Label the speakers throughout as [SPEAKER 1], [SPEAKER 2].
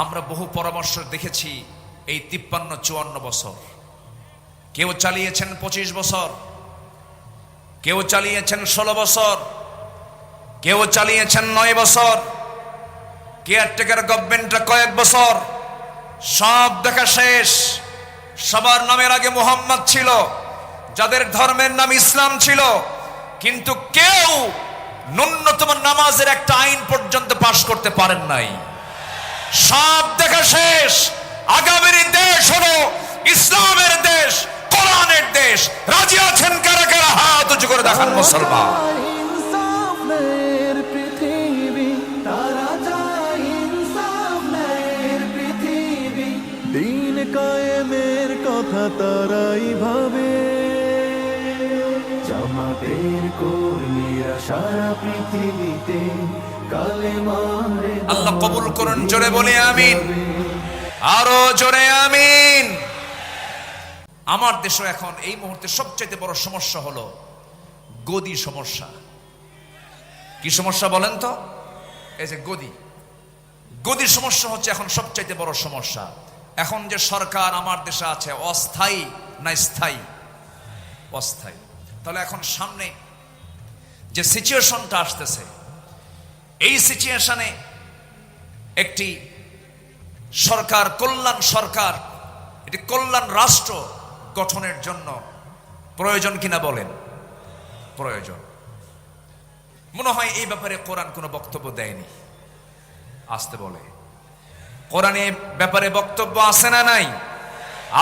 [SPEAKER 1] আমরা বহু পরামর্শ দেখেছি এই 53-54 বছর। কেউ চালিয়েছেন 25 বছর, কেউ চালিয়েছেন 16 বছর, কেউ চালিয়েছেন 9 বছর, কেয়ারটেকার গভর্নমেন্টটা কয়েক বছর। সব দেখা শেষ। সবার নামের আগে মুহাম্মদ ছিল, যাদের ধর্মের নাম ইসলাম ছিল, কিন্তু কেউ ন্যূনতম নামাজের একটা আইন পর্যন্ত পাশ করতে পারেন নাই। সব দেখা শেষ। আগামীর দেশ হলো ইসলামের দেশ, কোরআনের দেশ। রাজি আছেন কারা কারা? হাত উঁচু করে দেখান মুসলমান।
[SPEAKER 2] দিন কায়েমের কথা তারাই ভাবে, জামাতের কর্মীরা সারা পৃথিবীতে কালেমারে।
[SPEAKER 1] আল্লাহ কবুল করুন, জোরে বলে আমিন, আরো জোরে আমিন। আমার দেশে এখন এই মুহূর্তে সবচেয়ে বড় সমস্যা হলো গদি সমস্যা। কি সমস্যা বলেন তো? এই যে গদি সমস্যা হচ্ছে এখন সবচেয়ে বড় সমস্যা। এখন যে সরকার আমার দেশে আছে, অস্থায়ী না স্থায়ী? অস্থায়ী। তাহলে এখন সামনে যে সিচুয়েশনটা আসতেছে, এই সিচুয়েশনে একটি সরকার, কল্যাণ সরকার, এটি কল্যাণ রাষ্ট্র গঠনের জন্য প্রয়োজন কিনা বলেন? প্রয়োজন। মনে হয় এই ব্যাপারে কোরআন কোনো বক্তব্য দেয়নি। আসতে বলে, কোরআনে ব্যাপারে বক্তব্য আছে না নাই?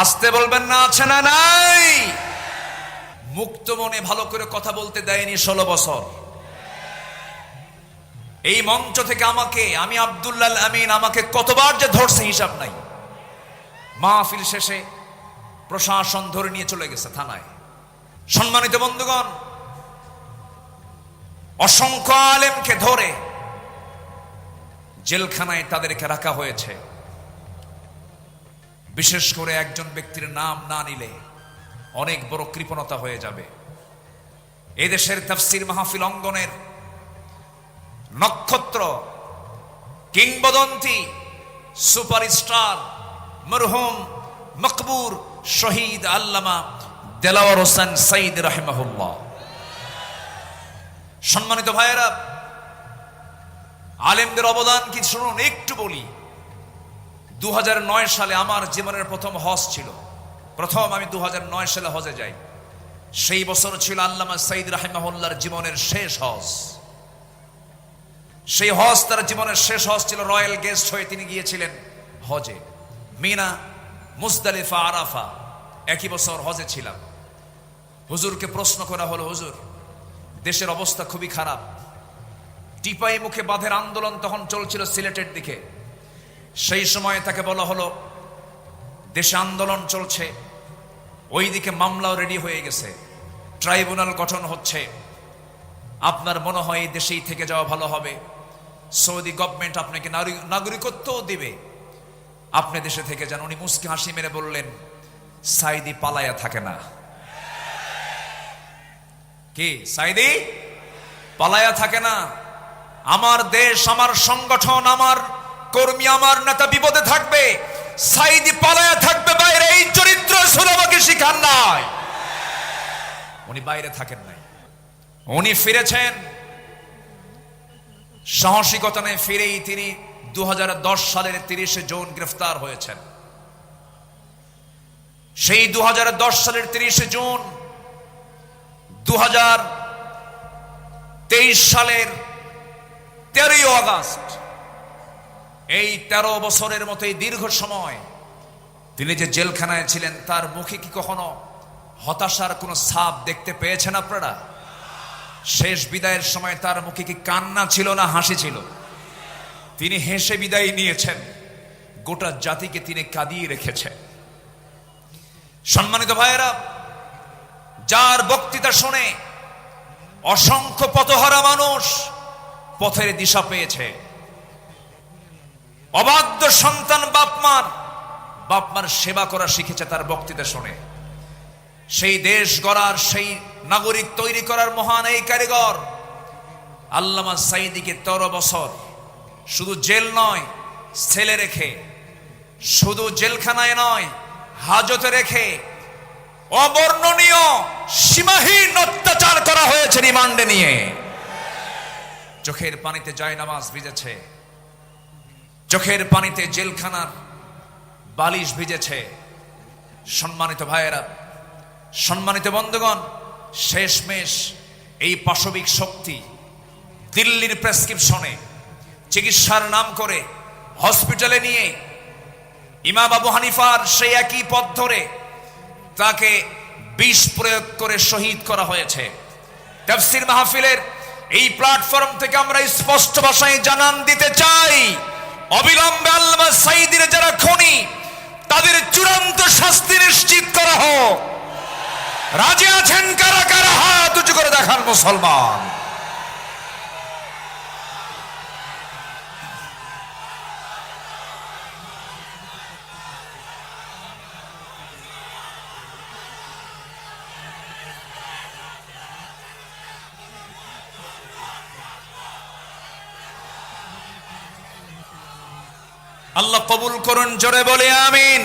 [SPEAKER 1] আসতে বলবেন না, আছে না নাই? মুক্ত মনে ভালো করে কথা বলতে দেয়নি 16 বছর। এই মঞ্চ থেকে আমি আব্দুল্লাহ আমিন, আমাকে কতবার যে ধরছে হিসাব নাই। মাহফিল শেষে প্রশাসন ধরে নিয়ে চলে গেছে থানায়। সম্মানিত বন্ধুগণ, অসংখ্য আলেমকে ধরে জেলখানায় তাদেরকে রাখা হয়েছে। বিশেষ করে একজন ব্যক্তির নাম না নিলে অনেক বড় কৃপণতা হয়ে যাবে। এদেশের তাফসীর মাহফিল অঙ্গনের নক্ষত্র, কিংবদন্তি, সুপারস্টার, মরহুম মকবুর শহীদ আল্লামা দেলাওয়ার হোসেন সাইদ রাহিমাহুল্লাহ। সম্মানিত ভাইয়েরা, আলেমদের অবদান কি শুনুন, একটু বলি। 2009 সালে আমার জীবনের প্রথম হজ ছিল। আমি 2009 সালে হজে যাই। সেই বছর ছিল আল্লামা সাইদ রাহিমাহুল্লাহর জীবনের শেষ হজ। সেই হজ তার জীবনের শেষ হজ ছিল। রয়্যাল গেস্ট হয়ে তিনি গিয়েছিলেন হজে। মিনা, মুজদালিফা, আরাফা, একই বছর হজে ছিলাম। হুজুরকে প্রশ্ন করা হলো, হুজুর দেশের অবস্থা খুবই খারাপ। টিপাই মুখে বাঁধের আন্দোলন তখন চলছিল সিলেটের দিকে। সেই সময় তাকে বলা হলো, দেশে আন্দোলন চলছে, ওইদিকে মামলাও রেডি হয়ে গেছে, ট্রাইব্যুনাল গঠন হচ্ছে, আপনার মনে হয় এই দেশেই থেকে যাওয়া ভালো হবে। সৌদি গভর্নমেন্ট আপনাকে নাগরিকত্বও দিবে, আপনি দেশে থেকে যান। উনি মুস্কি হাসি মেরে বললেন, সাইদি পালায়া থাকে না। কি সাইদি পালায়া থাকে না? আমার দেশ, আমার সংগঠন, আমার কর্মী, আমার নেতা বিপদে থাকবে, সাইদি পালায়া থাকবে বাইরে। এই চরিত্র আমাকে শিখান নাই। উনি বাইরে থাকেন নাই, উনি ফিরেছেন। সাহসিকতা নিয়ে ফিরেই তিনি 2010 সালের 30 জুন গ্রেফতার হয়েছেন। সেই 2010 সালের 30 জুন 2023 সালের 13 আগস্ট, এই 13 বছরের মতো এই দীর্ঘ সময় তিনি যে জেলখানায় ছিলেন, তার মুখে কি কখনো হতাশার কোনো ছাপ দেখতে পেয়েছেন আপনারা? শেষ বিদায়ের সময় তার মুখে কি কান্না ছিল না হাসি ছিল? তিনি হেসে বিদায় নিয়েছেন। গোটা জাতিকে তিনি কাঁদিয়ে রেখেছেন। সম্মানিত ভাইয়েরা, যার বক্তৃতা শুনে অসংখ্য পথহারা মানুষ পথের দিশা পেয়েছে। অবাধ্য সন্তান বাপমার সেবা করা শিখেছে তার বক্তৃতা শুনে। সেই দেশ গড়ার, সেই নাগরিক তৈরি করার মহান এই কারিগর আল্লামা সাইদিকে 13 বছর শুধু জেল নয়, ছেলে রেখে, শুধু জেলখানায় নয় হাজতে রেখে অবর্ণনীয় সীমাহীন অত্যাচার করা হয়েছে রিমান্ডে নিয়ে। চোখের পানিতে জায়নামাজ ভিজেছে, চোখের পানিতে জেলখানার বালিশ ভিজেছে। সম্মানিত ভাইয়েরা, সম্মানিত বন্ধুগণ, শেষমেশ এই পাশবিক শক্তি দিল্লির প্রেসক্রিপশনে চিকিৎসার নাম করে হসপিটালে নিয়ে ইমাম আবু হানিফার সেই একই পথ ধরে তাকে বিষ প্রয়োগ করে শহীদ করা হয়েছে। তাফসীর মাহফিলের এই প্ল্যাটফর্ম থেকে আমরা স্পষ্ট ভাষায় জানান দিতে চাই, অবিলম্বে আল্লামা সাঈদীর যারা খুনি তাদের চূড়ান্ত শাস্তি নিশ্চিত করা হোক। রাজি আছেন কারা কারা? হাত উঁচু করে দেখান মুসলমান। আল্লাহ কবুল করুন, জোরে বলে আমিন,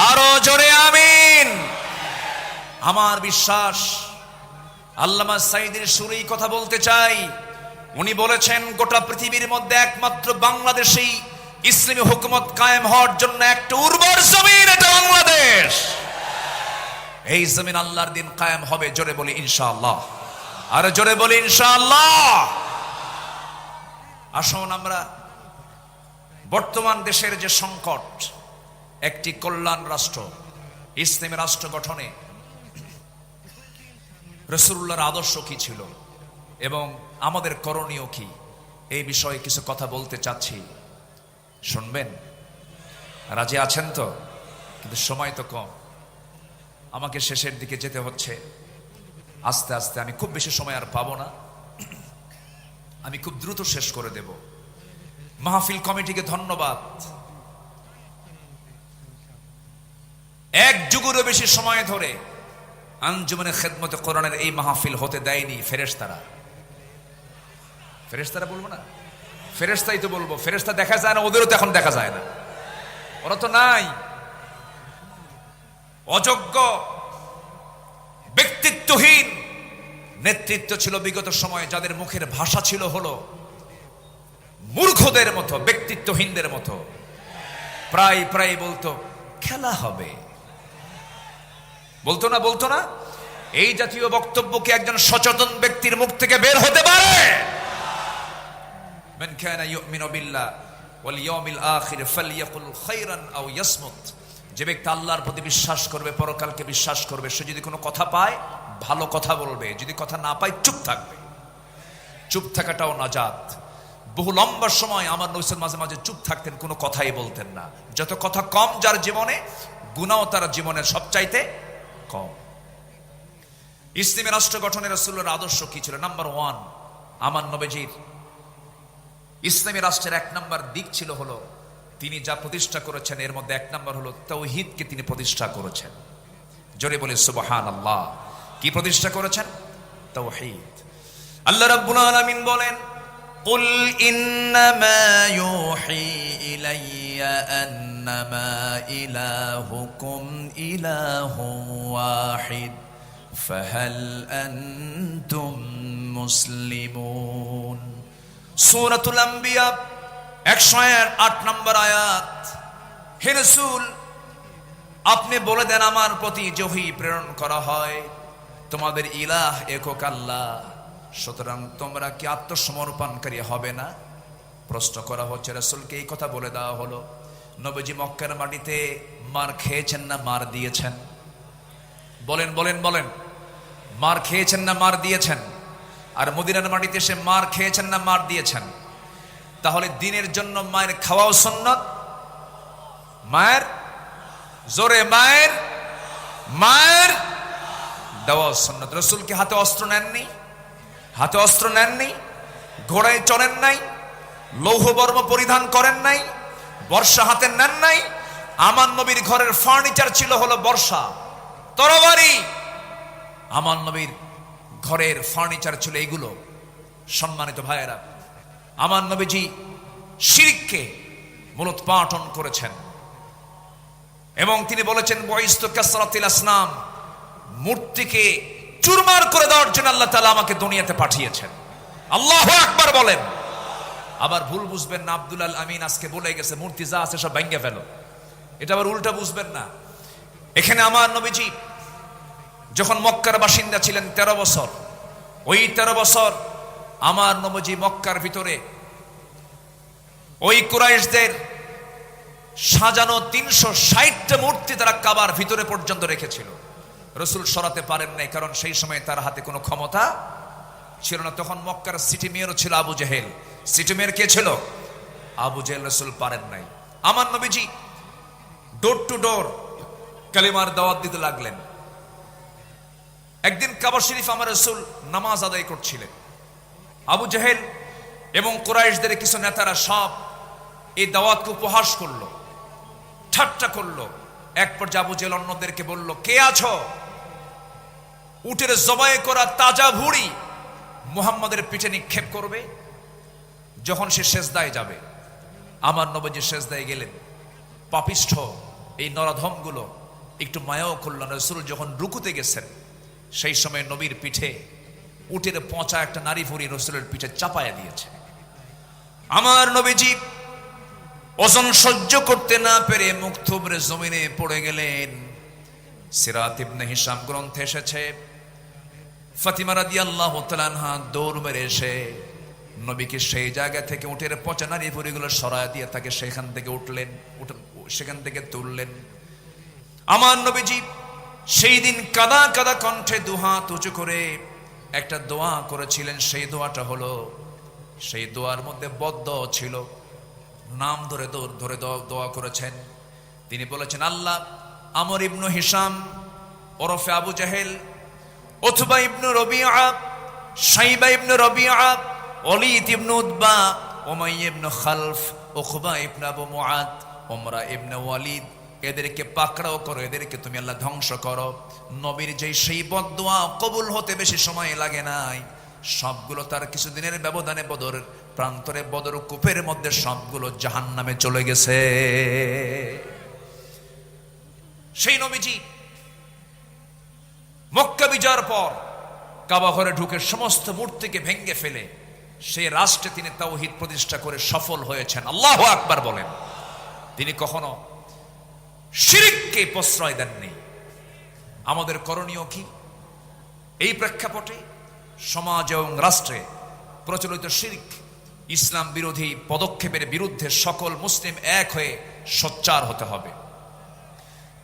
[SPEAKER 1] আরো জোরে আমিন। আমার বিশ্বাস আল্লামা সাঈদীর শুরুই কথা বলতে চাই। উনি বলেছেন গোটা পৃথিবীর মধ্যে একমাত্র বাংলাদেশেই ইসলামী হুকুমত কায়েম হওয়ার জন্য একটা উর্বর জমিন, এটা বাংলাদেশ। এই জমিন আল্লাহর দিন কায়েম হবে, জোরে বলি ইনশাআল্লাহ, আর জোরে বলি ইনশাআল্লাহ। আসুন আমরা বর্তমান দেশের যে সংকট, একটি কল্যাণ রাষ্ট্র, ইসলামী রাষ্ট্র গঠনে রাসূলুল্লাহর আদর্শ কি ছিল এবং আমাদের করণীয় কি, এই বিষয়ে কিছু কথা বলতে চাচ্ছি। শুনবেন? রাজি আছেন তো? কিন্তু সময় তো কম, আমাকে শেষের দিকে যেতে হচ্ছে আস্তে আস্তে। আমি খুব বেশি সময় আর পাবো না, আমি খুব দ্রুত শেষ করে দেব। মাহফিল কমিটিকে ধন্যবাদ। এক যুগেরও বেশি সময় ধরে আঞ্জুমানে খেদমতে কোরআনের এই মাহফিল হতে দেয়নি ফেরেশতারা। ফেরেশতারা বলবো না, ফেরেশতাই তো বলবো। ফেরেশতা দেখা যায় না, ওদেরও তো এখন দেখা যায় না, ওরা তো নাই। অযোগ্য, ব্যক্তিত্বহীন নেতৃত্ব ছিল বিগত সময়ে, যাদের মুখের ভাষা ছিল হলো মূর্খদের মতো, ব্যক্তিত্বহীনদের মতো। প্রায় প্রায় বলতো খেলা হবে, বলতো না, বলতো না? এই জাতীয় বক্তব্য কি একজন সচেতন ব্যক্তির মুখ থেকে বের হতে পারে? মান কানা ইউমিনু বিল্লাহ ওয়াল ইয়াউমিল আখির ফালইয়াকুল খায়রান আও ইয়াসমুত। যে ব্যক্তি আল্লাহর প্রতি বিশ্বাস করবে, পরকালকে বিশ্বাস করবে, সে যদি কোনো কথা পায় ভালো কথা বলবে, যদি কথা না পায় চুপ থাকবে। চুপ থাকাটাও নাজাত। বহু লম্বা সময় আমার নবী মাঝে মাঝে চুপ থাকতেন, কোনো কথাই বলতেন না। যত কথা কম যার জীবনে, গুনাহ তার জীবনের সবচাইতে কম। ইসলামী রাষ্ট্র গঠনের রাসূলের আদর্শ কি ছিল? নাম্বার 1, আমার নবীজির ইসলামী রাষ্ট্রের 1 নম্বর দিক ছিল হলো তিনি যা প্রতিষ্ঠা করেছেন, এর মধ্যে 1 নম্বর হলো তাওহীদকে তিনি প্রতিষ্ঠা করেছেন। জোরে বলি সুবহানাল্লাহ। কি প্রতিষ্ঠা করেছেন? তাওহীদ। আল্লাহ রাব্বুল আলামিন বলেন, কুল ইন্নামা ইউহি ইলাইয়া আন্নামা ইলাহুকুম ইলাহুন ওয়াহিদ ফাহাল আনতুম মুসলিমুন। সূরাতুল আম্বিয়া 108 নম্বর আয়াত। হে রাসূল, আপনি বলে দেন আমার প্রতি ওহী প্রেরণ করা হয়, তোমাদের ইলাহ একক আল্লাহ, সুতরাং তোমরা কি আত্মসমর্পণকারী হবে না? প্রশ্ন করা হচ্ছে রাসূলকে। এই কথা বলে দেওয়া হলো। নবীজি মক্কার মাটিতে মার খেয়েছেন না মার দিয়েছেন? বলেন বলেন বলেন। মার খেয়েছেন না মার দিয়েছেন? আর মদিনার মাটিতে এসে মার খেয়েছেন না মার দিয়েছেন? তাহলে দিনের জন্য মায়ের খাওয়াও সুন্নাত। মায়ের জোরে মায়ের মায়ের দেওয়াও সুন্নাত। রাসূল কি হাতে অস্ত্র নেননি? হাতে অস্ত্র নেননি? ঘোড়ায় চড়েন নাই? লৌহ বর্ম পরিধান করেন নাই? বর্ষা হাতে নেন নাই? আমার নবীর ঘরের ফার্নিচার ছিল হলো বর্ষা, তরবারি। আমার নবীর ঘরের ফার্নিচার ছিল এগুলো। সম্মানিত ভাইয়েরা, আমার নবীজি শিরককে মূলোৎপাটন করেছেন এবং তিনি বলেছেন বয়স্তু কাসরাতিল আসনাম, মূর্তিকে চুরমার করে দেওয়ার জন্য আল্লাহ তাআলা আমাকে দুনিয়াতে পাঠিয়েছেন। আল্লাহু আকবার বলেন। আবার ভুল বুঝবেন না, আব্দুল আল আমিন আজকে বলে গেছে মূর্তি যা আছে সব ভেঙে ফেলো, এটা আবার উল্টা বুঝবেন না। এখানে আমার নবীজি যখন মক্কার বাসিন্দা ছিলেন 13 বছর, ওই 13 বছর আমার নবীজি মক্কার ভিতরে ওই কুরাইশদের সাজানো 360টা মূর্তি তারা কাবার ভিতরে পর্যন্ত রেখেছিল। রাসূল সরাতে পারেন নাই, কারণ সেই সময় তার হাতে কোনো ক্ষমতা ছিল না। তখন মক্কার সিটি মেয়রও ছিল Abu Jahl. City mayor K ছিল? আবু জেহেল। রাসূল পারেন নাই। আমার নবীজি ডোর টু ডোর কালিমার দাওয়াত দিতে লাগলেন। একদিন কাবা শরীফ আমার রাসূল নামাজ আদায় করছিলেন। আবু জেহেল এবং কুরাইশদের কিছু নেতারা সব এই দাওয়াতকে উপহাস করলো, ঠাট্টা করলো। এক পর্যায়ে আবু জেহেল অন্যদেরকে বলল, কে আছো? উটের জবাই করা তাজা ভুঁড়ি মুহাম্মাদের পিঠে নিক্ষেপ করবে যখন সে সেজদায় যাবে। আমার নবীজি সেজদায় গেলেন। পাপিষ্ঠ এই নরাধমগুলো একটু মায়াও করলেন। রাসূল যখন রুকুতে গেছেন সেই সময় নবীর পিঠে উটের পচা একটা নারী ভুঁড়ি রাসূলের পিঠে চাপায়া দিয়েছে। আমার নবীজি ওজন সহ্য করতে না পেরে মুখ থুবড়ে জমিনে পড়ে গেলেন। সিরাত ইবনে হিশাম গ্রন্থে এসেছে, ফাতিমা রাদিয়াল্লাহু তাআলা আনহা দৌড় মেরে এসে নবীকে সেই জায়গা থেকে উটের পচা নারী ভুঁড়িগুলো সরায় দিয়ে তাকে সেখান থেকে তুললেন। আমার নবীজি সেই দিন কাদা কাদা কণ্ঠে দুহাত উঁচু করে একটা দোয়া করেছিলেন। সেই দোয়াটা হলো, সেই দোয়ার মধ্যে বদদোয়া ছিল, নাম ধরে ধরে দোয়া করেছেন। তিনি বলেছেন, আল্লাহ আমর ইবনু হিশাম ওরফে আবু জাহেল, উতবা ইবনু রবিআ, শাইবা ইবনু রবিআ, ওলীদ ইবনু উতবা, উমাইয়া ইবনু খালফ, উকবা ইবনু আবু মুআত, উমরা ইবনু ওয়ালিদ, এদেরকে পাকড়াও করো, এদেরকে তুমি আল্লাহ ধ্বংস করো। নবীর যেই সেই বদদোয়া কবুল হতে বেশি সময় লাগে নাই, সবগুলো তার কিছুদিনের ব্যবধানে বদরের প্রান্তরে বদর কূপের মধ্যে সবগুলো জাহান্নামে চলে গেছে। সেই নবীজি মক্কা বিজয়ের পর কাবা ঘরে ঢুকে সমস্ত মূর্তিকে ভেঙ্গে ফেলে সেই রাষ্ট্রে তিনি তাওহীদ প্রতিষ্ঠা করে সফল হয়েছেন। আল্লাহু আকবার বলেন। তিনি কখনো শিরককে প্রশ্রয় দেননি। আমাদের করণীয় কি? এই প্রেক্ষাপটে সমাজ এবং রাষ্ট্রে প্রচলিত শিরক ইসলাম বিরোধী পদক্ষেপের বিরুদ্ধে সকল মুসলিম এক হয়ে সোচ্চার হতে হবে।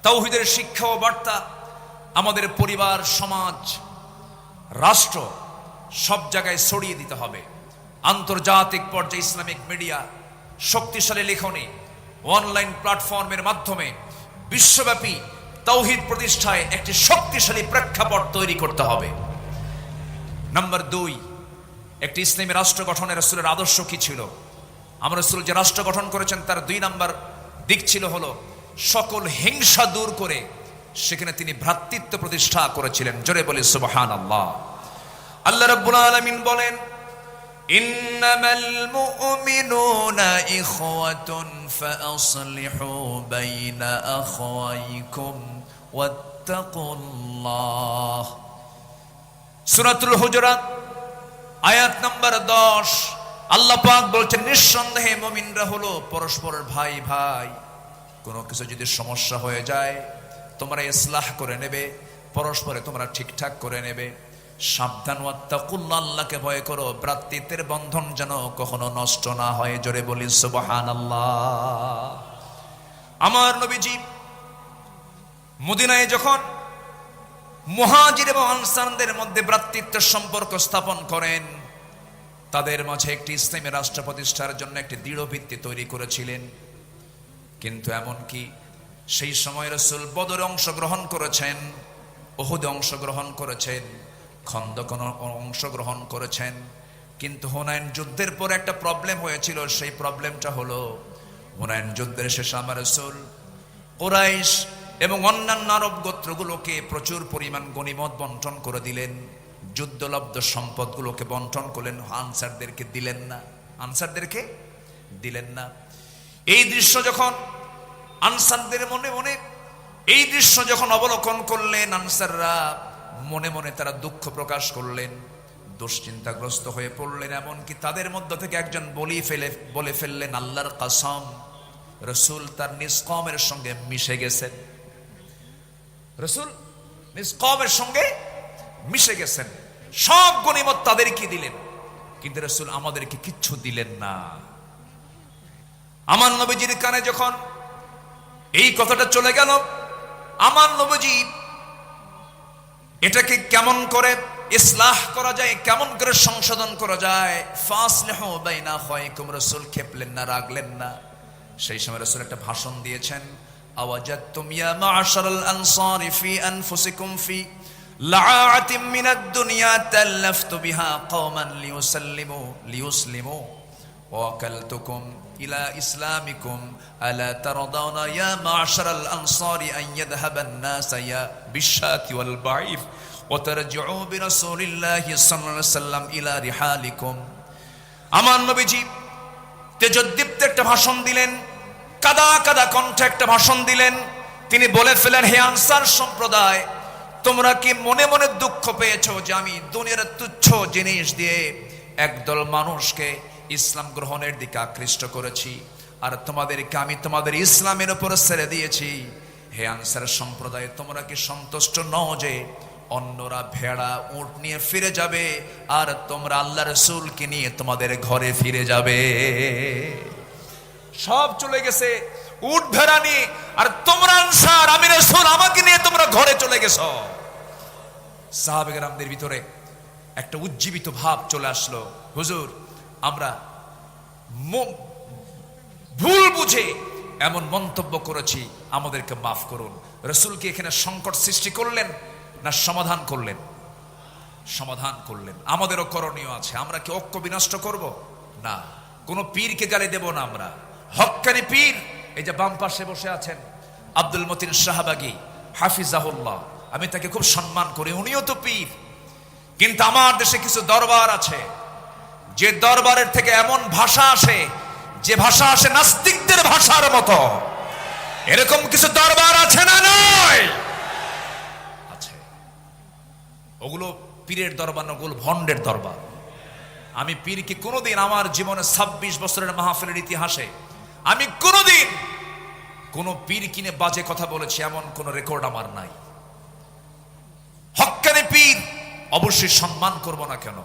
[SPEAKER 1] তাওহীদের শিক্ষা ও বার্তা আমাদের পরিবার, সমাজ, রাষ্ট্র সব জায়গায় ছড়িয়ে দিতে হবে। আন্তর্জাতিক পর্যায়ে ইসলামিক মিডিয়া, শক্তিশালী লেখনী, অনলাইন প্ল্যাটফর্মের মাধ্যমে বিশ্বব্যাপী তাওহীদ প্রতিষ্ঠায় একটি শক্তিশালী প্রেক্ষাপট তৈরি করতে হবে। নাম্বার 2, একটি ইসলামী রাষ্ট্র গঠনের রাসূলের আদর্শ কি ছিল? আমার রাসূল যে রাষ্ট্র গঠন করেছেন তার 2 নাম্বার দিক ছিল হলো সকল হিংসা দূর করে সেখানে তিনি ভ্রাতৃত্ব প্রতিষ্ঠা করেছিলেন। জোরে বলি সুবহানাল্লাহ। আল্লাহ রাব্বুল আলামিন বলেন, ইন্নামাল মুমিনুনা ইখওয়াতুন ফাআসলিহু বাইনা আখাওয়াইকুম ওয়াত্তাকুল্লাহ। সূরাতুল হুজুরাত আয়াত নাম্বার 10। আল্লাহ পাক বলছেন, নিঃসন্দেহে মুমিনরা হলো পরস্পরের ভাই ভাই। কোনো কিছু যদি সমস্যা হয়ে যায় তোমরা ইসলাহ করে নেবে, পরস্পরে তোমরা ঠিকঠাক করে নেবে। সাবধান, ওয়াত্তাকুল্লাহ, আল্লাহকে ভয় করো, ভ্রাতৃত্বের বন্ধন যেন কখনো নষ্ট না হয়। জোরে বলি সুবহানাল্লাহ। আমার নবীজি মদিনায় যখন মুহাজির এবং আনসারদের মধ্যে ভ্রাতৃত্বের সম্পর্ক স্থাপন করেন, তাদের মাঝে একটি ইসলামী রাষ্ট্র প্রতিষ্ঠার জন্য একটি দৃঢ় ভিত্তি তৈরি করেছিলেন। কিন্তু এমনকি সেই সময় রাসূল বদরে অংশগ্রহণ করেছেন, উহুদে অংশগ্রহণ করেছেন, খন্দকে অংশগ্রহণ করেছেন। কিন্তু হুনাইন যুদ্ধের পর একটা প্রবলেম হয়েছিল। সেই প্রবলেমটা হলো হুনাইন যুদ্ধের শেষে আমার রাসূল কুরাইশ এবং অন্যান্য আরব গোত্রগুলোকে প্রচুর পরিমাণ গনিমত বন্টন করে দিলেন। যুদ্ধলব্ধ সম্পদগুলোকে বন্টন করলেন, আনসারদেরকে দিলেন না। এই দৃশ্য যখন আনসারদের মনে মনে এই দৃশ্য যখন অবলোকন করলেন, আনসাররা মনে মনে তারা দুঃখ প্রকাশ করলেন, দুশ্চিন্তাগ্রস্ত হয়ে পড়লেন। এমনকি তাদের মধ্য থেকে একজন বলে ফেললেন, আল্লাহর কসম, রাসূল তার নিজ কওমের সঙ্গে মিশে গেছেন। রাসূল নিজ কওমের সঙ্গে মিশে গেছেন। সব গনিমত তাদেরকে দিলেন, কিন্তু রাসূল আমাদেরকে কিচ্ছু দিলেন না। আমার নবীজির কানে যখন এই কথাটা চলে গেল, আমার নবীজি এটাকে কেমন করে ইসলাহ করা যায়, কেমন করে সংশোধন করা যায়, ফাসলিহু বাইনা আখাইকুম, রাসূল খেপলেন না, রাগলেন না। সেই সময় রাসূল একটা ভাষণ দিয়েছেন, আওয়াজাতুম ইয়া মা'শারাল আনসারি ফি আনফুসিকুম ফি লাআতিম মিনাদ দুনিয়া তাল্লাফতু বিহা কওমান লিয়ুসলিমু ওয়াকালতুকুম ইলা ইসলামিকুম আলা তারদাউনা ইয়া মা'শারাল আনসারি আন ইয়াযহাবান নাস ইয়া বিশাতি ওয়াল বাঈফ ওয়া তারজিউ বিরাসূলিল্লাহি সাল্লাল্লাহু আলাইহি ওয়াসাল্লাম ইলা রিহালিকুম। আমার নবীজি তেজোদ্দীপ্ত একটা ভাষণ দিলেন, কাদা কাদা কণ্ঠে একটা ভাষণ দিলেন। তিনি বলে ফেলেন, হে আনসার সম্প্রদায়, তোমরা কি মনে মনে দুঃখ পেয়েছো যে আমি দুনিয়ার তুচ্ছ জিনিস দিয়ে একদল মানুষকে ইসলাম গ্রহণের দিকে আকৃষ্ট করেছি, আর তোমাদেরকে আমি তোমাদের ইসলামের উপর ছেড়ে দিয়েছি? হে আনসার সম্প্রদায়, তোমরা কি সন্তুষ্ট নও যে অন্যরা ভেড়া উট নিয়ে ফিরে যাবে, আর তোমরা আল্লাহ রাসূলকে নিয়ে তোমাদের ঘরে ফিরে যাবে? সব চলে গেছে উট ভেড়া নিয়ে, আর তোমরা আনসার, আমি রাসূল, আমাকে নিয়ে তোমরা ঘরে চলে গেছো। সাহাবে কেরামদের ভিতরে একটা উজ্জীবিত ভাব চলে আসলো, হুজুর আমরা ভুল বুঝে এমন মন্তব্য করেছি, আমাদেরকে মাফ করুন। রাসূল কি এখানে সংকট সৃষ্টি করলেন না সমাধান করলেন? সমাধান করলেন। আমাদেরও করণীয় আছে। আমরা কি ঐক্য বিনষ্ট করব না, কোন পীরকে গালি দেব না। আমরা হক্কানি পীর, এই যে বাম পাশে বসে আছেন আব্দুল মতিন শাহবাগী হাফিজাহুল্লাহ, আমি তাকে খুব সম্মান করি, উনিও তো পীর। কিন্তু আমার দেশে কিছু দরবার আছে, যে দরবারের থেকে এমন ভাষা আসে, যে ভাষা আসে নাস্তিকদের ভাষার মতো। এরকম কিছু দরবার আছে না? নয়, আছে। ওগুলো পীরের দরবার না, ওগুলো ভণ্ডের দরবার। আমি পীরকে কোনোদিন আমার জীবনে 26 বছরের মাহফিলের ইতিহাসে আমি কোনোদিন কোন পীর কিনে বাজে কথা বলেছি এমন কোন রেকর্ড আমার নাই। হক্কানি পীর অবশ্যই সম্মান করব না কেন,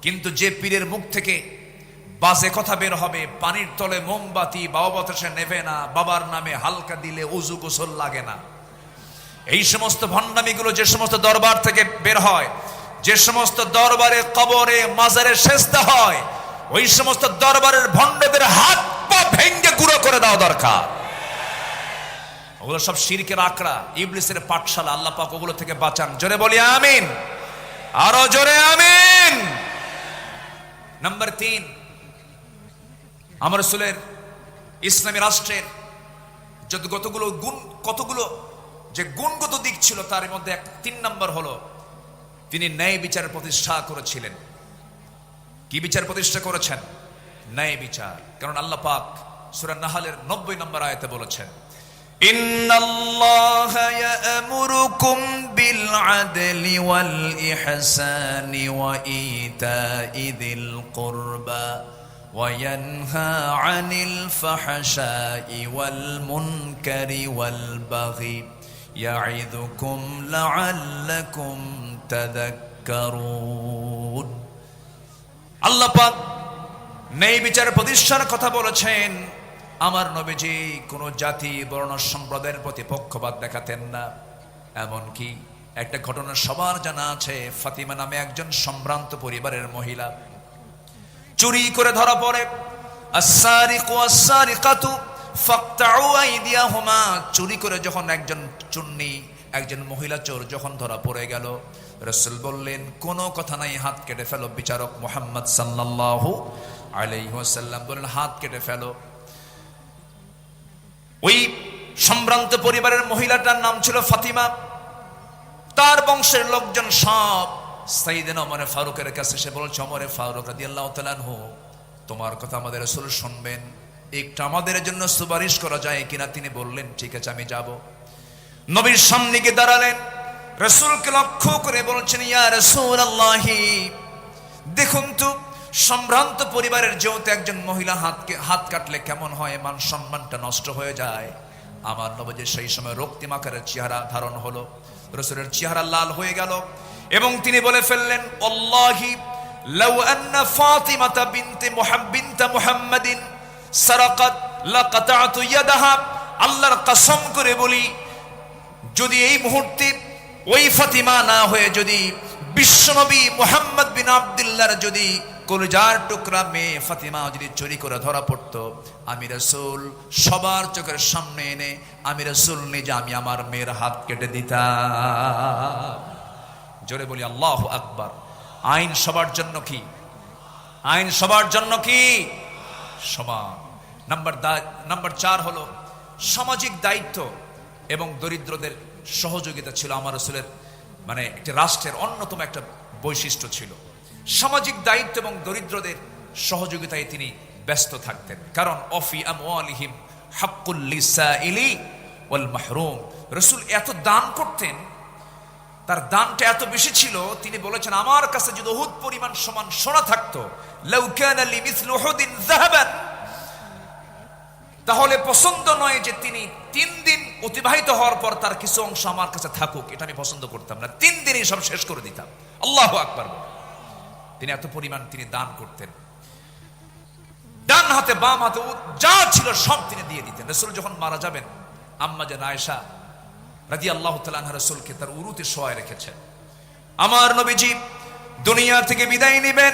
[SPEAKER 1] কিন্তু যে পীরের মুখ থেকে বাজে কথা বের হবে, পানির তলে মোমবাতি বাবা বাতাসে নেবে না, বাবার নামে হালকা দিলে উজু গোসল লাগে না, এই সমস্ত ভণ্ডামিগুলো যে সমস্ত দরবার থেকে বের হয়, যে সমস্ত দরবারে কবরে মাজারে সেজদা হয়, ওই সমস্ত দরবারের ভণ্ডদের হাত পা ভেঙ্গে গুঁড়ো করে দেওয়া দরকার। ওগুলো সব শিরকের আকড়া, ইবলিসের পাঠশালা। আল্লাহ পাক ওগুলো থেকে বাঁচান। জোরে বলি আমিন, আরো জোরে আমিন। নাম্বার 3, আমার রাসূলের ইসলামী রাষ্ট্রের কতগুলো যে গুণগত দিক ছিল, তার মধ্যে 3 নম্বর হলো তিনি ন্যায় বিচারের প্রতিষ্ঠা করেছিলেন। কি বিচার প্রতিষ্ঠা করেছেন? ন্যায় বিচার। কারণ আল্লাহ পাক সূরা নাহলের 90 নম্বর আয়াতে বলেছেন, ইন্নাল্লাহা ইয়া'মুরুকুম বিল আদলি ওয়াল ইহসানি ওয়া ইতা'i যিল কুরবা ওয়া ইয়ানহা আনিল ফাহশাই ওয়াল মুনকারি ওয়াল বাগি ইয়া'iদুকুম লা'আল্লাকুম তাযাক্কারুন। আল্লাহ পাক ন্যায় বিচার প্রতিষ্ঠার কথা বলেছেন। আমার নবীজি কোন জাতি বর্ণ সম্প্রদায়ের প্রতি পক্ষপাত দেখাতেন না। এমনকি একটা ঘটনা সবার জানা আছে, ফাতিমা নামে একজন সম্ভ্রান্ত পরিবারের মহিলা চুরি করে ধরা পড়ে। আস-সারিকু ওয়াস-সারিকাতু ফাকতাউ আইদিয়াহুমা। চুরি করে যখন একজন মহিলা চোর যখন ধরা পড়ে গেল, রাসূল বললেন, কোনো কথা নাই, হাত কেটে ফেলো। বিচারক মুহাম্মদ সাল্লাল্লাহু আলাইহি ওয়াসাল্লাম বললেন, হাত কেটে ফেলো। ওই সম্ভ্রান্ত পরিবারের মহিলাটার নাম ছিল ফাতিমা। তার বংশের লোকজন সব সাইয়েদনা ওমর ফারুকের কাছে এসে বলছে, ওমর ফারুক রাদিয়াল্লাহু তাআলা আনহু, তোমার কথা আমাদের রাসূল শুনবেন। একটু আমাদের জন্য সুপারিশ করা যায় কিনা। তিনি বললেন ঠিক আছে আমি যাব। নবীর সামনে গিয়ে দাঁড়ালেন, রাসূলকে লক্ষ্য করে বলছেন, ইয়া রাসূলুল্লাহি, দেখুন তো সম্ভ্রান্ত পরিবারের যেহেতু একজন মহিলা হাত কাটলে কেমন হয়, মান সম্মানটা নষ্ট হয়ে যায়। আমার নবীর সেই সময় রক্তিম আকারের চেহারা ধারণ হলো, রাসূলের চেহারা লাল হয়ে গেল এবং তিনি বলে ফেললেন, আল্লাহি লাউ আন্না ফাতিমাতা বিনতে মুহাম্মাদিন সারাকাত লাকাতাতু ইয়াদাহা, আল্লাহর কসম করে বলি, যদি এই মুহূর্তে ওই ফাতিমা না হয়ে যদি বিশ্বনবী মুহাম্মদ বিন আব্দুল্লাহর যদি কলিজার টুকরা মেয়ে ফাতিমা যদি চুরি করে ধরা পড়তো, আমি রাসূল সবার চোখের সামনে এনে আমি রাসূল নিজে আমি আমার মেয়ের হাত কেটে দিতাম। জোরে বলি আল্লাহু আকবার। আইন সবার জন্য কি? আইন সবার জন্য কি? সমান। নাম্বার 4 হলো সামাজিক দায়িত্ব এবং দরিদ্রদের সহযোগিতা ছিল আমার রাসূলের, মানে একটি রাষ্ট্রের অন্যতম একটা বৈশিষ্ট্য ছিল। সামাজিক দায়িত্ব এবং দরিদ্রদের সহযোগিতায় তিনি ব্যস্ত থাকতেন, কারণ অফি আমওয়ালিহিম হাক্কুল লিসাইলি ওয়াল মাহরুম। রাসূল এত দান করতেন, তার দানটা এত বেশি ছিল, তিনি বলেছেন আমার কাছে যদি উহুদ পরিমাণ সমান সোনা থাকতো, লাউ কানা লি মিসলু উহুদিন যাহাবান, তাহলে পছন্দ নয় যে তিনি 3 দিন অতিবাহিত হওয়ার পর তার কিছু অংশ আমার কাছে থাকুক, এটা আমি পছন্দ করতাম না, 3 দিনই সব শেষ করে দিতাম। আল্লাহু আকবার। তিনি এত পরিমাণ তিনি দান করতেন, ডান হাতে বাম হাতে যা ছিল সব তিনি দিয়ে দিতেন। রাসূল যখন মারা যাবেন, আম্মা জান আয়েশা রাদিয়াল্লাহু তাআলা আনহা রাসূলকে তার উরুতে শোয়ায় রেখেছেন। আমার নবীজি দুনিয়া থেকে বিদায় নেবেন,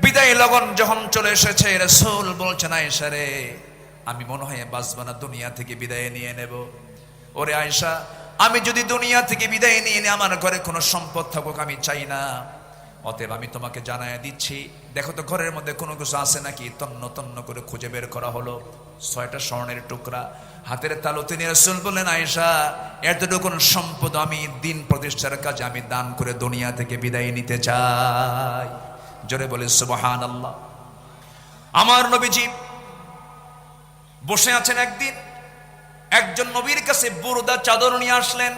[SPEAKER 1] বিদায় লগন যখন চলে এসেছে, রাসূল বলছেন, আয়েশা রে, আমি মনে হয় বাঁচব না, দুনিয়া থেকে বিদায় নিয়ে নেব। ওরে আয়েশা, আমি যদি দুনিয়া থেকে বিদায় নিয়ে নি, আমার ঘরে কোনো সম্পদ থাকুক আমি চাই না। অতএব আমি তোমাকে জানায় দিচ্ছি, দেখো তো ঘরের মধ্যে কোনো কিছু আছে নাকি। তন্ন তন্ন করে খুঁজে বের করা হলো 6টা স্বর্ণের টুকরা হাতের তালুতে নিয়ে রাসূল বললেন, আয়েশা, এতটুকু সম্পদ আমি দিন প্রতিষ্ঠার কাজে আমি দান করে দুনিয়া থেকে বিদায় নিতে চাই। জোরে বলে সুবহানাল্লাহ। আমার নবীজি বসে আছেন, একদিন একজন নবীর কাছে বুরদা চাদর নিয়ে আসলেন,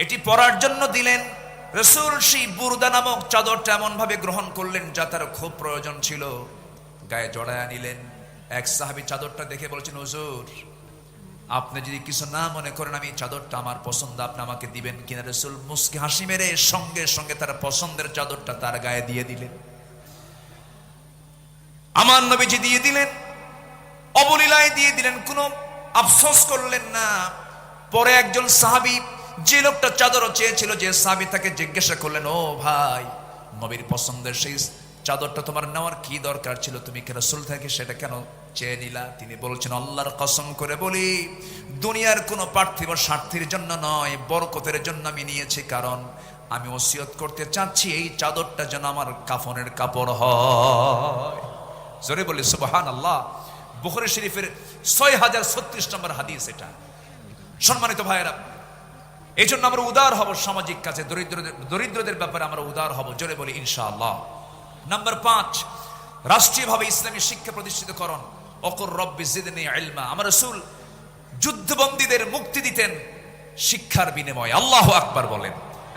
[SPEAKER 1] এটি পরার জন্য দিলেন। রাসূল সেই বুরদা নামক চাদরটা এমন ভাবে গ্রহণ করলেন যা তার খুব প্রয়োজন ছিল, গায়ে জড়ায়া নিলেন। এক সাহাবী চাদরটা দেখে বলছেন, হুজুর, আপনি যদি কিছু না মনে করেন আমি চাদরটা আমার পছন্দ, আপনি আমাকে দিবেন কিনা। রাসূল মুস্কি হাসি মেরে সঙ্গে সঙ্গে তার পছন্দের চাদরটা তার গায়ে দিয়ে দিলেন। আমার নবীজি দিয়ে দিলেন, অবলীলায় দিয়ে দিলেন, কোনো আফসোস করলেন না। পরে একজন সাহাবী, যে লোকটা চাদর চেয়েছিল, যে সাহাবী তাকে জিজ্ঞাসা করলেন, ও ভাই, নবীর পছন্দের সেই চাদরটা তোমার নেওয়ার কি দরকার ছিল, তুমি কি রাসূল থেকে সেটা কেন চেয়ে নিলা? তিনি বলছেন, আল্লাহর কসম করে বলি, দুনিয়ার কোনো পার্থিব স্বার্থের জন্য নয়, বরকতের জন্য আমি নিয়েছি। কারণ আমি ওসিয়ত করতে চাচ্ছি এই চাদরটা যেন আমার কাফনের কাপড় হয়। জোরে বলি সুবহানাল্লাহ। বুখারী শরীফের 6036 নম্বর হাদিস এটা। সম্মানিত ভাইয়েরা, এই জন্য আমরা উদার হব সামাজিক কাজে, দরিদ্রদের ব্যাপারে আমরা উদার হব। জোরে বলি ইনশাআল্লাহ। নাম্বার 5, রাষ্ট্রীয়ভাবে ইসলামী শিক্ষা প্রতিষ্ঠিতকরণ। অকুর রব্বি জিদনি ইলমা। আমার রাসূল যুদ্ধবন্দীদের মুক্তি দিতেন শিক্ষার বিনিময়ে। আল্লাহু আকবার বলেন।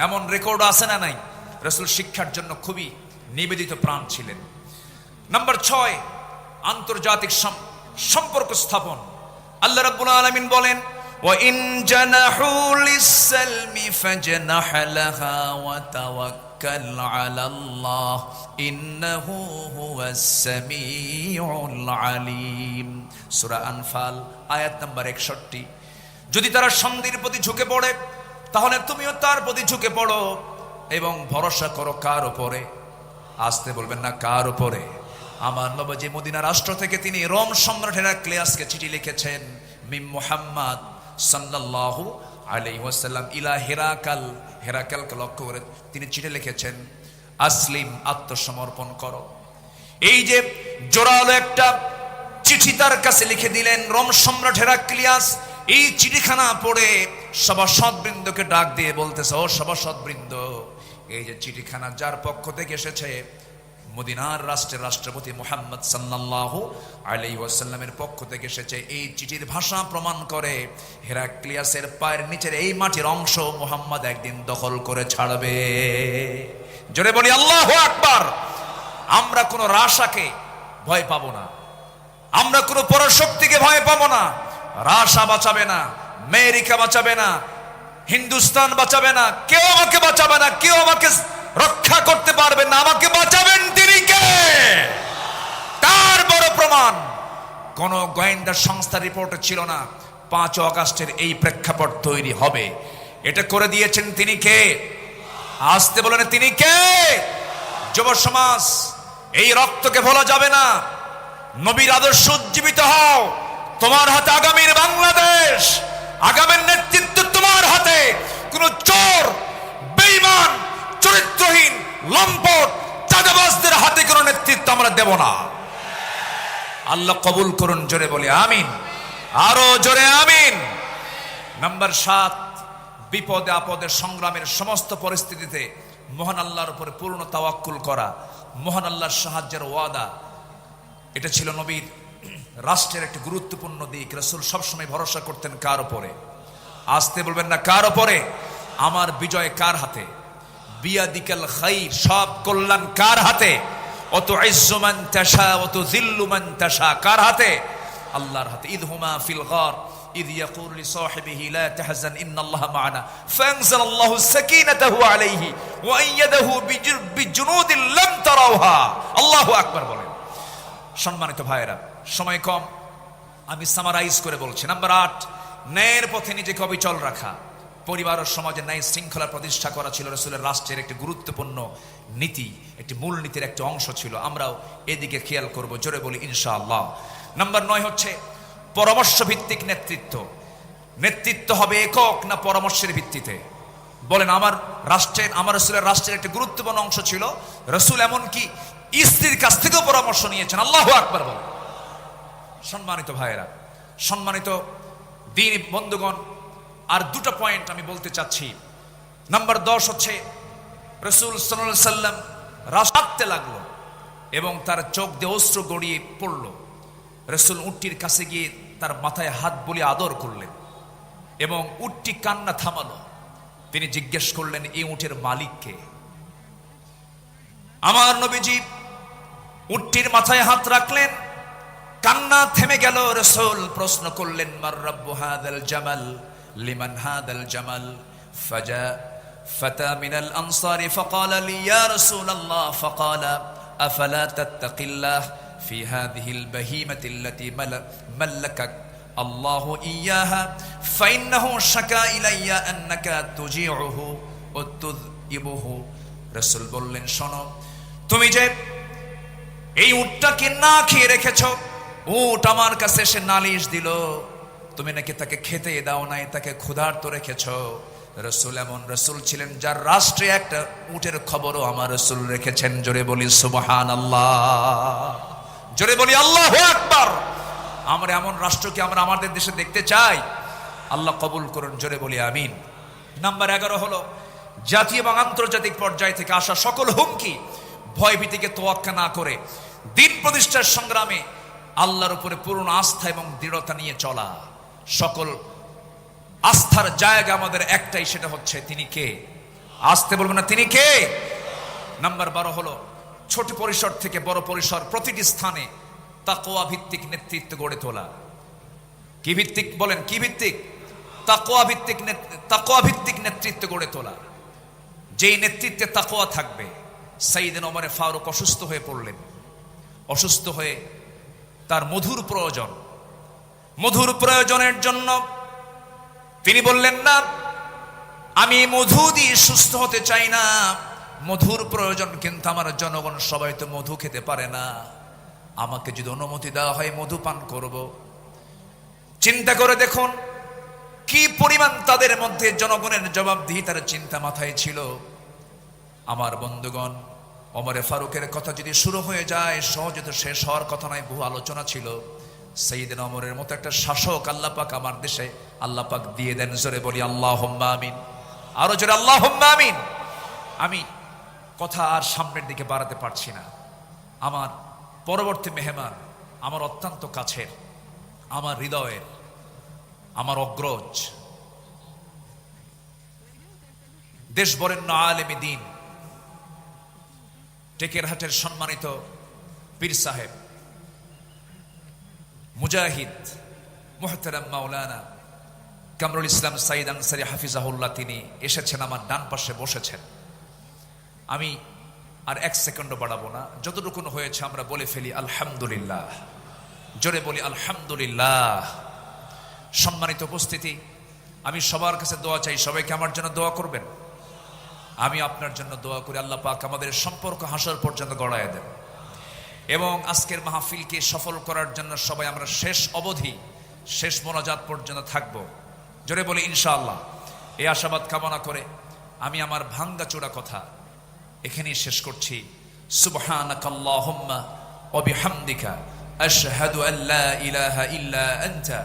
[SPEAKER 1] এমন রেকর্ড আছে না নাই? রাসূল শিক্ষার জন্য খুবই নিবেদিত প্রাণ ছিলেন। নাম্বার 6, আন্তর্জাতিক সম্পর্ক স্থাপন। আল্লাহ রাব্বুল আলামিন বলেন, وَإِن جَنَحُوا لِلسَّلْمِ فَاجْنَحْ لَهَا وَتَوَكَّلْ عَلَى اللَّهِ إِنَّهُ هُوَ السَّمِيعُ الْعَلِيمُ। সূরা আনফাল আয়াত নাম্বার 61। যদি তারা সন্ধির প্রতি ঝুঁকে পড়ে, তাহলে তুমিও তার প্রতি ঝুঁকে পড়ো এবং ভরসা করো কার উপরে? আসতে বলবেন না, কার উপরে? আমার নবী মদিনা রাষ্ট্র থেকে তিনি রোম সম্রাট হেরাক্লিয়াসকে চিঠি লিখেছেন, মিম মুহাম্মদ সাল্লাল্লাহু আলাইহি ওয়াসাল্লাম ইলা হেরাকালকে লক্ষ্য করে তিনি চিঠি লিখেছেন, আসলিম, আত্মসমর্পণ করো। এই যে জোরালো একটা চিঠি তার কাছে লিখে দিলেন রোম সম্রাট হেরাক্লিয়াস। এই চিঠিখানা পড়ে সভাসদবৃন্দকে ডাক দিয়ে বলতেছে, ও সভাসদবৃন্দ, এই যে চিঠিখানা যার পক্ষ থেকে এসেছে, মদিনার রাষ্ট্রের রাষ্ট্রপতি মুহাম্মদ সাল্লাল্লাহু আলাইহি ওয়াসাল্লামের পক্ষ থেকে এসেছে। এই চিঠির ভাষা প্রমাণ করে হেরাক্লিয়াসের পায়ের নিচের এই মাটির অংশ মুহাম্মদ একদিন দখল করে ছাড়বে। জোরে বলি আল্লাহু আকবার। আমরা কোনো রাশাকে ভয় পাবো না, আমরা কোনো পরাশক্তিকে ভয় পাবো না। রাশা বাঁচাবে না, আমেরিকা বাঁচাবে না, হিন্দুস্তান বাঁচাবে না, কেউ আমাকে বাঁচাবে না, কেউ আমাকে রক্ষা করতে পারবে না। আমাকে বাঁচাবেন তিনি কে? তার বড় প্রমাণ কোন গোয়েন্দা সংস্থার রিপোর্টে ছিল না 5 আগস্টের এই প্রেক্ষাপট তৈরি হবে। এটা করে দিয়েছেন তিনি কে? আসতে বলেন তিনি কে? যুব সমাজ, এই রক্তকে ভোলা যাবে না। নবীর আদর্শ উজ্জীবিত হও। তোমার হাতে আগামীর বাংলাদেশ, আগামীর নেতৃত্ব তোমার হাতে। কোন চোর, বেঈমান, চরিত্রহীন, লম্পট, চাঁদাবাজদের হাতে কোন নেতৃত্ব আমরা দেব না। আল্লাহ কবুল করুন। জোরে বলি আমিন, আরো জোরে আমিন। নাম্বার 7, বিপদে আপদে সংগ্রামের সমস্ত পরিস্থিতিতে মহান আল্লাহর উপরে পূর্ণ তাওয়াক্কুল করা, মহান আল্লাহর সাহায্যের ওয়াদা, এটা ছিল নবীর রাষ্ট্রের একটি গুরুত্বপূর্ণ দিক। রাসূল সবসময় ভরসা করতেন কার উপরে? আসতে বলবেন না, কার উপরে? আমার বিজয় কার হাতে? বিয়াদিকাল খাইর, সব কল্যাণ কার হাতে? অতুইজ্জু মান তাশা ওয়া তুযিল্লু মান তাশা, কার হাতে? আল্লাহর হাতে। ইদহুমা ফিল গার ইদ ইয়াকুলু লিসাহিবিহি লা তাহজান ইন্নাল্লাহা মা'ানা ফাআনজালাল্লাহু সাকিনাতাহু আলাইহি ওয়া আইয়াদাহু বিজুনুদিন লাম তারাওহা। আল্লাহু আকবার বলেন। সম্মানিত ভাইয়েরা, সময় কম, আমি সামারাইজ করে বলছি। নাম্বার 8, ন্যায়ের পথে নিজেকে অবিচল রাখা। পরিবার ও সমাজে ন্যায় শৃঙ্খলা প্রতিষ্ঠা করা ছিল রাসূলের রাষ্ট্রের একটি গুরুত্বপূর্ণ নীতি, একটি মূল নীতির একটি অংশ ছিল। আমরাও এদিকে খেয়াল করব। জোরে বলি ইনশাআল্লাহ। নাম্বার 9 হচ্ছে পরামর্শ ভিত্তিক নেতৃত্ব। নেতৃত্ব হবে একক না পরামর্শের ভিত্তিতে? বলেন, আমার রাসূলের রাষ্ট্রের একটি গুরুত্বপূর্ণ অংশ ছিল রাসূল এমনকি স্ত্রীর কাছ থেকেও পরামর্শ নিয়েছেন। আল্লাহু আকবার বলেন। সম্মানিত ভাইয়েরা, সম্মানিত দ্বীনি বন্ধুগণ, আর 2টা পয়েন্ট আমি বলতে চাচ্ছি। নাম্বার 10 হচ্ছে রাসূল সাল্লাল্লাহু আলাইহি সাল্লাম রাস্তাতে লাগলো এবং তার চোখ দিয়ে অশ্রু গড়িয়ে পড়ল। রাসূল উটটির কাছে গিয়ে তার মাথায় হাত বুলিয়ে আদর করলেন এবং উটটি কান্না থামালো। তিনি জিজ্ঞেস করলেন, এই উটের মালিক কে? আমার নবীজি উটটির মাথায় হাত রাখলেন, কান্না থেমে গেল। রাসূল প্রশ্ন করলেন, মার রাব্বু হাদাল জামাল লিমান হাদাল জামাল? ফাজা ফাতা মিনাল আনসারি ফাকালা লি ইয়া রাসূলাল্লাহ ফাকালা আফালা তাত্তাকিল্লাহ ফি হাযিহিল বাহিমাতি আল্লাতী মাল্লাকাক আল্লাহু ইয়াহা ফাইন্নাহু শাকা ইলাইয়া আন্নাকা তুজিউহু ওয়া তুযইবুহু। রাসূল বললেন, শোনো, তুমি যে এই উটটাকে না খেয়ে রেখেছো, উট আমার কাছে এসে নালিশ দিল, তুমি নাকি তাকে খেতে দাও নাই, তাকে ক্ষুধার্ত রেখেছো। রাসূল এমন রাসূল ছিলেন যার রাষ্ট্রে একটা উটের খবরও আমার রাসূল রেখেছেন। জোরে বলি সুবহানাল্লাহ, জোরে বলি আল্লাহু আকবার। আমরা এমন রাষ্ট্রকে আমরা আমাদের দেশে দেখতে চাই। আল্লাহ কবুল করুন। জোরে বলি আমিন। নাম্বার 11 হলো জাতীয় এবং আন্তর্জাতিক পর্যায় থেকে আসা সকল হুমকি, ভয়ভীতিকে তোয়াক্কা না করে দিন প্রতিষ্ঠার সংগ্রামে আল্লাহর উপরে পূর্ণ আস্থা এবং দৃঢ়তা নিয়ে চলা। সকল আস্থার জায়গা আমাদের একটাই, সেটা হচ্ছে তিনি কে? আসতে বলবেন না, তিনি কে? নাম্বার 12 হলো ছোট পরিসর থেকে বড় পরিসর, প্রতিটি স্থানে তাকওয়া ভিত্তিক নেতৃত্ব গড়ে তোলা। কি ভিত্তিক? বলেন, কি ভিত্তিক? তাকওয়া ভিত্তিক নেতৃত্ব গড়ে তোলা। যেই নেতৃত্বে তাকওয়া থাকবে। সাইয়েদনা ওমর ফারুক অসুস্থ হয়ে পড়লেন। অসুস্থ হয়ে তার মধুর প্রয়োজনের জন্য তিনি বললেন, না, আমি মধু দিয়ে সুস্থ হতে চাই না। মধুর প্রয়োজন, কিন্তু আমার জনগণ সবাই তো মধু খেতে পারে না। আমাকে যদি অনুমতি দেওয়া হয় মধু পান করব। চিন্তা করে দেখুন কি পরিমাণ তাদের মধ্যে জনগণের জবাবদিহিতার চিন্তা মাথায় ছিল। আমার বন্ধুগণ, ওমর ফারুকের কথা যদি শুরু হয়ে যায় সহজে তো শেষ হওয়ার কথা নয়, বহু আলোচনা ছিল। সাইয়েদনা ওমরের মতো একটা শাসক আল্লাহ পাক আমার দেশে আল্লাহ পাক দিয়ে দেন। জোরে বলি আল্লাহুম্মা আমিন, আরো জোরে আল্লাহুম্মা আমিন। আমি কথা আর সামনের দিকে বাড়াতে পারছি না। আমার পরবর্তী মেহমান, আমার অত্যন্ত কাছের, আমার হৃদয়ের, আমার অগ্রজ, দেশ বরেণ্য আলেমে দ্বীন, টেকেরহাটের সম্মানিত পীর সাহেব, মুজাহিদ, মুহতারাম মাওলানা কামরুল ইসলাম সাইদ আনসারী হাফিজাহুল্লাহ, তিনি এসেছেন, আমার ডান পাশে বসেছেন। আমি আর এক সেকেন্ডও বাড়াবো না, যতটুকু হয়েছে আমরা বলে ফেলি আলহামদুলিল্লাহ, জোরে বলি আলহামদুলিল্লাহ। সম্মানিত উপস্থিতি, আমি সবার কাছে দোয়া চাই, সবাইকে আমার জন্য দোয়া করবেন। আমি আপনার জন্য দোয়া করি, আল্লাহ পাক আমাদের সম্পর্ক হাসর পর্যন্ত গড়ায় দেন এবং আজকের মাহফিলকে সফল করার জন্য সবাই আমরা শেষ অবধি, শেষ মোনাজাত পর্যন্ত থাকবো। জোরে বলি ইনশাআল্লাহ। এই আশাবাদ কামনা করে আমি আমার ভাঙ্গাচোরা কথা এখানেই শেষ করছি। সুবহানাকাল্লাহুম্মা ওয়া বিহামদিকা আশহাদু আল লা ইলাহা ইল্লা আনতা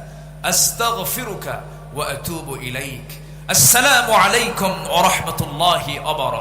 [SPEAKER 1] আস্তাগফিরুকা ওয়া আতুবু ইলাইক। আসসালামু আলাইকুম ওয়া রাহমাতুল্লাহি ওয়া বারাকাতুহু।